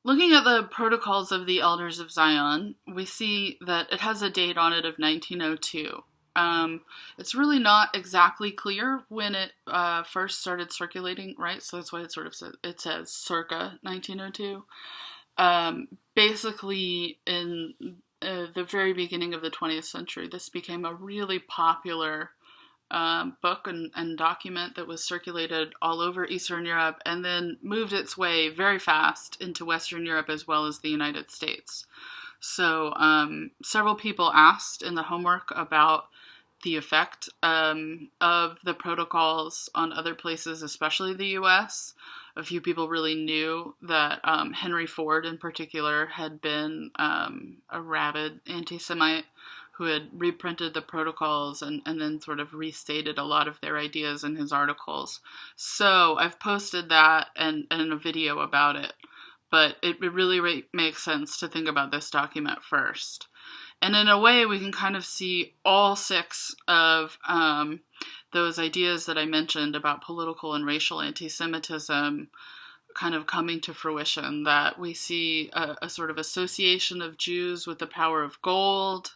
Looking at the Protocols of the Elders of Zion, we see that it has a date on it of 1902. It's really not exactly clear when it first started circulating, right? So that's why it says circa 1902. Basically, in the very beginning of the 20th century, this became a really popular book and document that was circulated all over Eastern Europe and then moved its way very fast into Western Europe as well as the United States. So several people asked in the homework about the effect of the protocols on other places, especially the U.S. A few people really knew that Henry Ford, in particular, had been a rabid anti-Semite who had reprinted the protocols and then sort of restated a lot of their ideas in his articles. So I've posted that and a video about it, but it really makes sense to think about this document first. And in a way, we can kind of see all six of those ideas that I mentioned about political and racial anti-Semitism kind of coming to fruition, that we see a sort of association of Jews with the power of gold.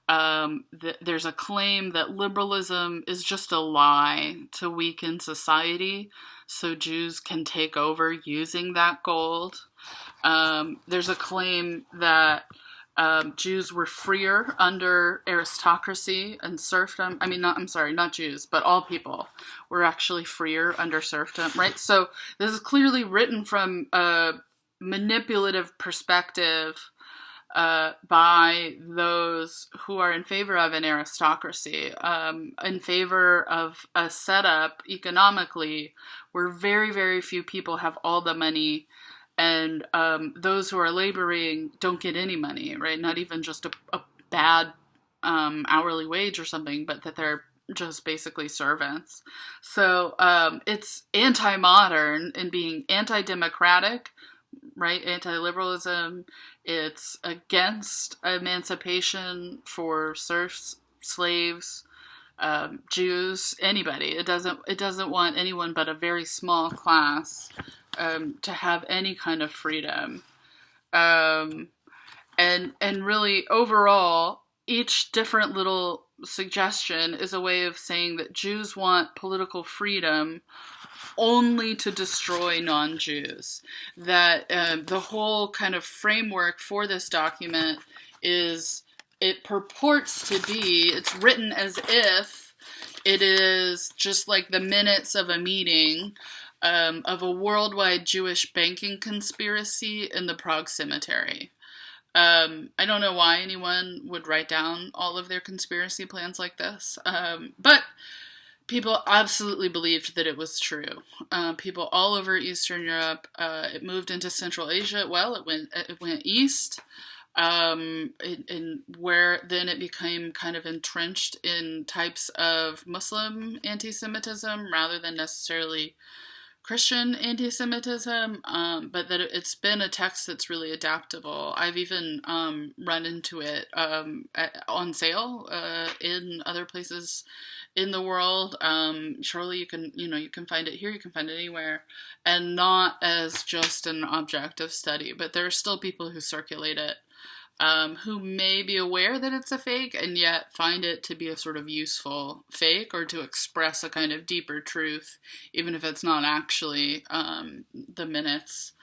There's a claim that liberalism is just a lie to weaken society so Jews can take over using that gold. There's a claim that Jews were freer under aristocracy and serfdom. Not Jews, but all people were actually freer under serfdom, right? So this is clearly written from a manipulative perspective by those who are in favor of an aristocracy, in favor of a setup economically where very, very few people have all the money, and those who are laboring don't get any money, right? Not even just a bad hourly wage or something, but that they're just basically servants. So it's anti-modern in being anti-democratic, right? Anti-liberalism. It's against emancipation for serfs, slaves, Jews, anybody. It doesn't want anyone but a very small class to have any kind of freedom. And really, overall, each different little suggestion is a way of saying that Jews want political freedom only to destroy non-Jews. That the whole kind of framework for this document it purports to be, it's written as if it is just like the minutes of a meeting of a worldwide Jewish banking conspiracy in the Prague Cemetery. I don't know why anyone would write down all of their conspiracy plans like this, but people absolutely believed that it was true. People all over Eastern Europe. It moved into Central Asia. Well, it went east, where then it became kind of entrenched in types of Muslim anti-Semitism rather than necessarily Christian anti-Semitism, but that it's been a text that's really adaptable. I've even run into it on sale in other places in the world. Surely you can find it here, you can find it anywhere, and not as just an object of study. But there are still people who circulate it, who may be aware that it's a fake and yet find it to be a sort of useful fake or to express a kind of deeper truth, even if it's not actually the minutes.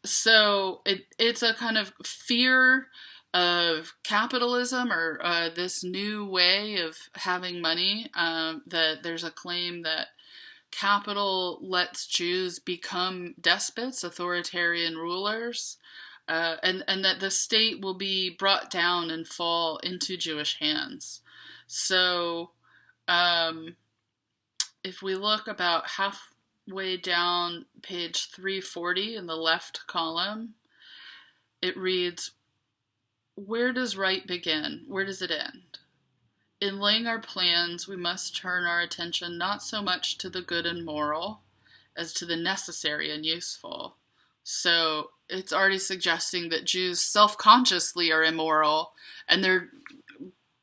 So it's a kind of fear of capitalism or this new way of having money, that there's a claim that capital lets Jews become despots, authoritarian rulers, and that the state will be brought down and fall into Jewish hands. So if we look about halfway down page 340 in the left column, it reads, "Where does right begin? Where does it end? In laying our plans, we must turn our attention not so much to the good and moral as to the necessary and useful." So it's already suggesting that Jews self-consciously are immoral, and they're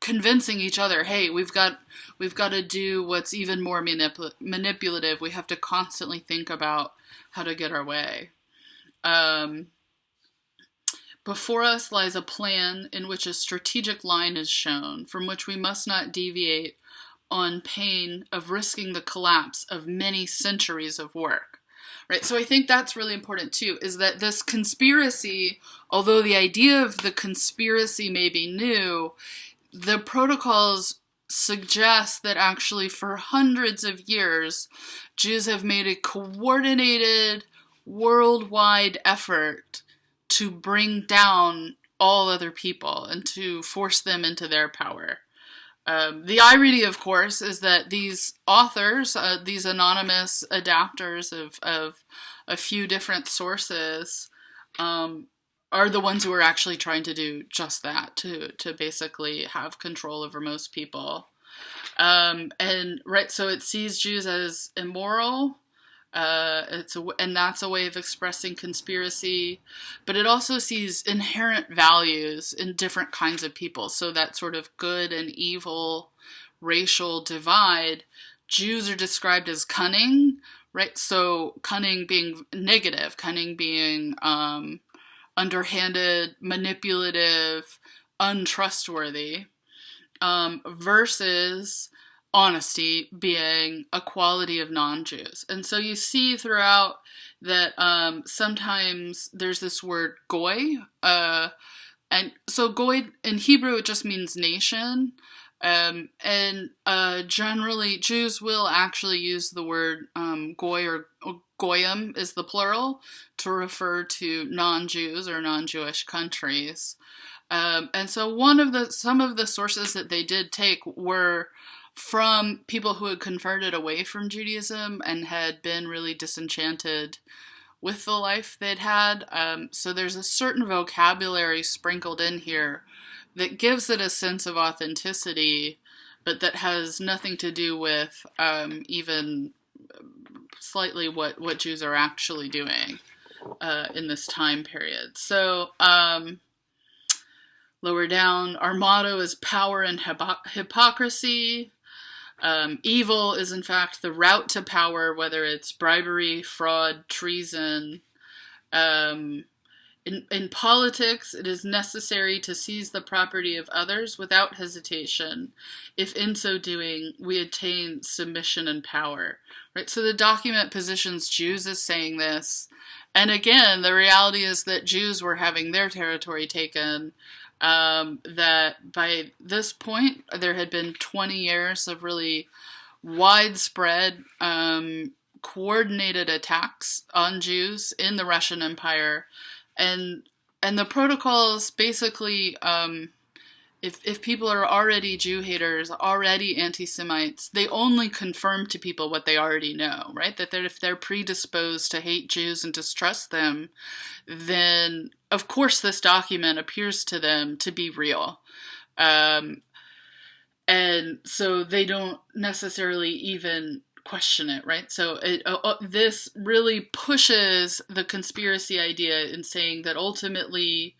convincing each other, hey, we've got to do what's even more manipulative. We have to constantly think about how to get our way. Um, Before us lies a plan in which a strategic line is shown, from which we must not deviate on pain of risking the collapse of many centuries of work. Right? So I think that's really important too, is that this conspiracy, although the idea of the conspiracy may be new, the protocols suggest that actually for hundreds of years, Jews have made a coordinated worldwide effort to bring down all other people and to force them into their power. The irony, of course, is that these authors, these anonymous adapters of a few different sources, are the ones who are actually trying to do just that, to basically have control over most people. So it sees Jews as immoral. And that's a way of expressing conspiracy, but it also sees inherent values in different kinds of people. So that sort of good and evil racial divide. Jews are described as cunning, right? So cunning being negative, cunning being underhanded, manipulative, untrustworthy, versus honesty being a quality of non-Jews. And so you see throughout that sometimes there's this word goy, and so goy in Hebrew it just means nation, generally Jews will actually use the word goy, or goyim is the plural, to refer to non-Jews or non-Jewish countries. And so some of the sources that they did take were from people who had converted away from Judaism and had been really disenchanted with the life they'd had. So there's a certain vocabulary sprinkled in here that gives it a sense of authenticity, but that has nothing to do with even slightly what Jews are actually doing in this time period. So lower down, our motto is power and hypocrisy. Evil is, in fact, the route to power, whether it's bribery, fraud, treason. In politics, it is necessary to seize the property of others without hesitation, if in so doing we attain submission and power. Right? So the document positions Jews as saying this. And again, the reality is that Jews were having their territory taken. That by this point, there had been 20 years of really widespread, coordinated attacks on Jews in the Russian Empire. And the protocols basically, if people are already Jew haters, already anti-Semites, they only confirm to people what they already know, right? That if they're predisposed to hate Jews and distrust them, then of course this document appears to them to be real. And so they don't necessarily even question it, right? So this really pushes the conspiracy idea in saying that ultimately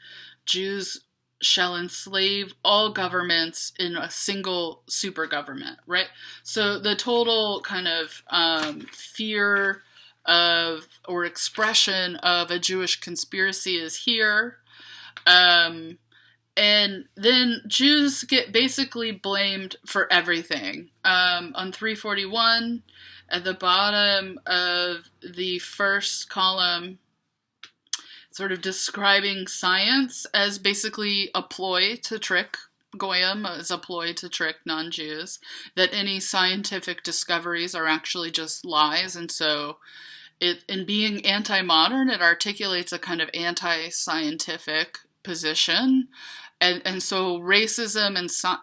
Jews shall enslave all governments in a single super government, right? So the total kind of fear of or expression of a Jewish conspiracy is here. And then Jews get basically blamed for everything. On 341, at the bottom of the first column, sort of describing science as basically a ploy to trick Goyim, as a ploy to trick non-Jews, that any scientific discoveries are actually just lies. And so in being anti-modern, it articulates a kind of anti-scientific position. And so racism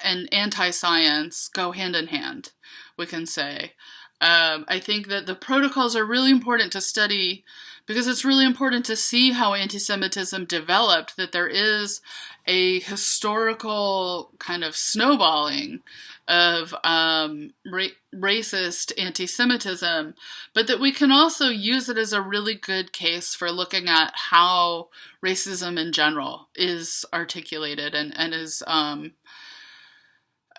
and anti-science go hand in hand, we can say. I think that the protocols are really important to study because it's really important to see how anti-Semitism developed, that there is a historical kind of snowballing of racist anti-Semitism, but that we can also use it as a really good case for looking at how racism in general is articulated and is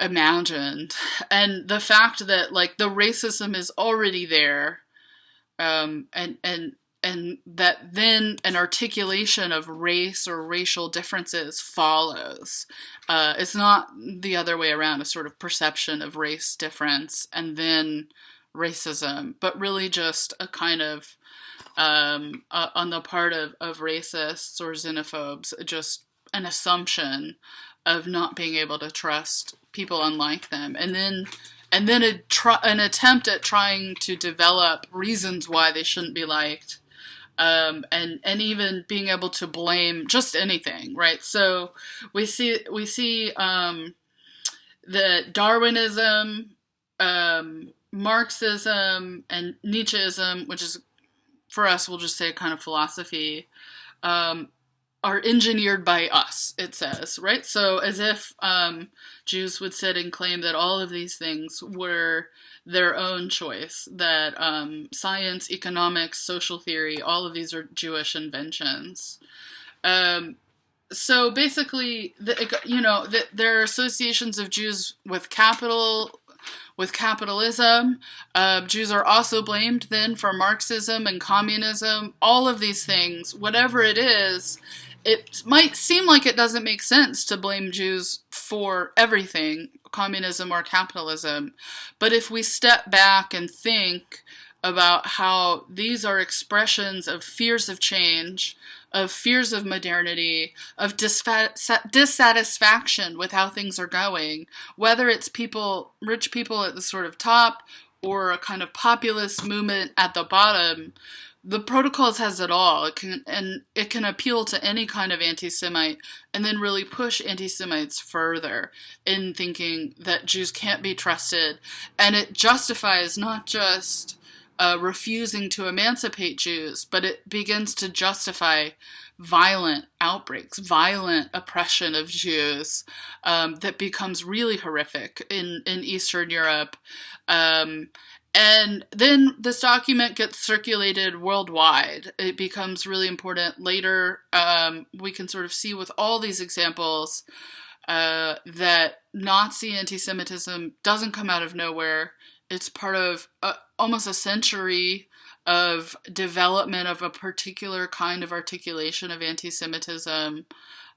imagined. And the fact that, like, the racism is already there, and and that then an articulation of race or racial differences follows. It's not the other way around, a sort of perception of race difference and then racism, but really just a kind of on the part of racists or xenophobes, just an assumption of not being able to trust people unlike them, and then an attempt at trying to develop reasons why they shouldn't be liked, and even being able to blame just anything, right? So we see that Darwinism, Marxism, and Nietzscheism, which is for us, we'll just say kind of philosophy, um, are engineered by us, it says, right? So as if Jews would sit and claim that all of these things were their own choice, that science, economics, social theory, all of these are Jewish inventions. Um, so basically, there are associations of Jews with capitalism. Jews are also blamed then for Marxism and communism. All of these things, whatever it is, it might seem like it doesn't make sense to blame Jews for everything, communism or capitalism. But if we step back and think about how these are expressions of fears of change, of fears of modernity, of dissatisfaction with how things are going, whether it's rich people at the sort of top, or a kind of populist movement at the bottom, the Protocols has it all. It can appeal to any kind of anti-Semite, and then really push anti-Semites further in thinking that Jews can't be trusted, and it justifies not just refusing to emancipate Jews, but it begins to justify violent outbreaks, violent oppression of Jews, that becomes really horrific in Eastern Europe. And then this document gets circulated worldwide. It becomes really important later. We can sort of see with all these examples that Nazi anti-Semitism doesn't come out of nowhere. It's part of almost a century of development of a particular kind of articulation of anti-Semitism.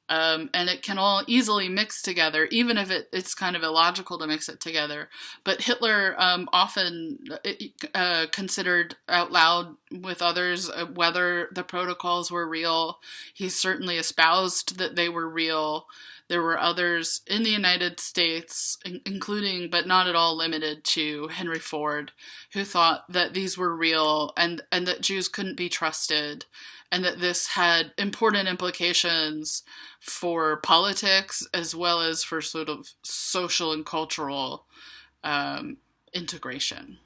And it can all easily mix together, even if it's kind of illogical to mix it together. But Hitler often considered out loud with others whether the protocols were real. He certainly espoused that they were real. There were others in the United States, including but not at all limited to Henry Ford, who thought that these were real and that Jews couldn't be trusted, and that this had important implications for politics as well as for sort of social and cultural integration.